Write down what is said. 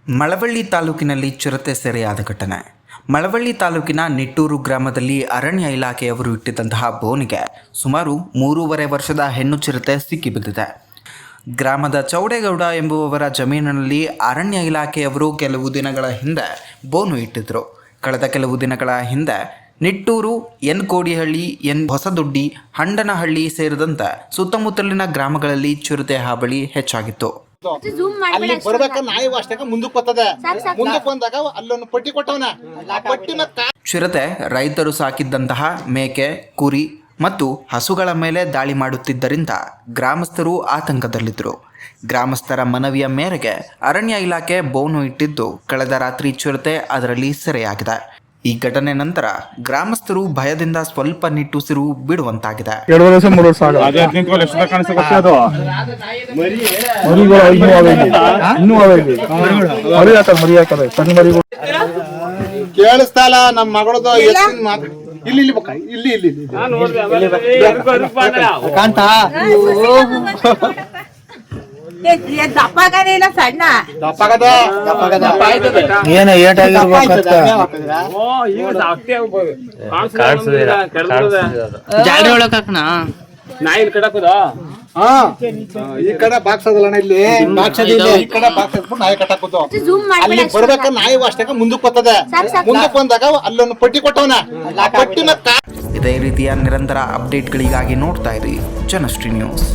ಮಳವಳ್ಳಿ ತಾಲೂಕಿನಲ್ಲಿ ಚಿರತೆ ಸೆರೆಯಾದ ಘಟನೆ. ಮಳವಳ್ಳಿ ತಾಲೂಕಿನ ನಿಟ್ಟೂರು ಗ್ರಾಮದಲ್ಲಿ ಅರಣ್ಯ ಇಲಾಖೆಯವರು ಇಟ್ಟಿದ್ದಂತಹ ಬೋನಿಗೆ ಸುಮಾರು 3.5 ವರ್ಷದ ಹೆಣ್ಣು ಚಿರತೆ ಸಿಕ್ಕಿಬಿದ್ದಿದೆ. ಗ್ರಾಮದ ಚೌಡೇಗೌಡ ಎಂಬುವವರ ಜಮೀನಿನಲ್ಲಿ ಅರಣ್ಯ ಇಲಾಖೆಯವರು ಕೆಲವು ದಿನಗಳ ಹಿಂದೆ ಬೋನು ಇಟ್ಟಿದ್ದರು. ಕಳೆದ ಕೆಲವು ದಿನಗಳ ಹಿಂದೆ ನಿಟ್ಟೂರು, ಎನ್ ಕೋಡಿಹಳ್ಳಿ, ಎನ್ ಹೊಸದೊಡ್ಡಿ, ಹಂಡನಹಳ್ಳಿ ಸೇರಿದಂತೆ ಸುತ್ತಮುತ್ತಲಿನ ಗ್ರಾಮಗಳಲ್ಲಿ ಚಿರತೆ ಹಾವಳಿ ಹೆಚ್ಚಾಗಿತ್ತು. ಅಲ್ಲಿ ಬರ್ಬೇಕ ನಾಯಿ ಅಷ್ಟೇ ಮುಂದಕ್ಕೆ ಬರ್ತದೆ. ಮುಂದಕ್ಕೆ ಬಂದಾಗ ಅಲ್ಲೊಂದು ಪಟ್ಟಿ ಕೊಟ್ಟವನ ಪಟ್ಟಿ ಚಿರತೆ ರೈತರು ಸಾಕಿದ್ದಂತಹ ಮೇಕೆ, ಕುರಿ ಮತ್ತು ಹಸುಗಳ ಮೇಲೆ ದಾಳಿ ಮಾಡುತ್ತಿದ್ದರಿಂದ ಗ್ರಾಮಸ್ಥರು ಆತಂಕದಲ್ಲಿದ್ದರು. ಗ್ರಾಮಸ್ಥರ ಮನವಿಯ ಮೇರೆಗೆ ಅರಣ್ಯ ಇಲಾಖೆ ಬೋನು ಇಟ್ಟಿದ್ದು ಕಳೆದ ರಾತ್ರಿ ಚಿರತೆ ಅದರಲ್ಲಿ ಸೆರೆಯಾಗಿದೆ. ಈ ಘಟನೆ ನಂತರ ಗ್ರಾಮಸ್ಥರು ಭಯದಿಂದ ಸ್ವಲ್ಪ ನಿಟ್ಟುಸಿರು ಬಿಡುವಂತಾಗಿದೆ. ಕೇಳಿಸ್ತಲ್ಲ ನಮ್ಮ ಮಗಳದು ಇಲ್ಲಿ ಇಲ್ಲಿ ಇಲ್ಲಿ ದಪ್ಪಗದಿಲ್ಲ ಸಣ್ಣ ಏನ ಜಾಡಿ ಒಳಕ ನಾಯಿ ಕಟ್ಟಕುದ ಈ ಕಡೆ ಬಾಕ್ಸ್ ಅದಲ್ಲ ಇಲ್ಲಿ ಈ ಕಡೆ ಬಾಕ್ಸ್ ನಾಯಿ ಕಟ್ಟಾಕುದು. ಅಲ್ಲಿ ಬರ್ಬೇಕ ನಾಯಿ ಅಷ್ಟೇ ಮುಂದಕ್ಕೆ ಬರ್ತದೆ. ಮುಂದಕ್ಕೆ ಬಂದಾಗ ಅಲ್ಲೊಂದು ಪಟ್ಟಿ ಕೊಟ್ಟವನ ಪಟ್ಟಿ ಇದೇ ರೀತಿಯ ನಿರಂತರ ಅಪ್ಡೇಟ್ಗಳಿಗಾಗಿ ನೋಡ್ತಾ ಇರಿ ಜನಶ್ರೀ ನ್ಯೂಸ್.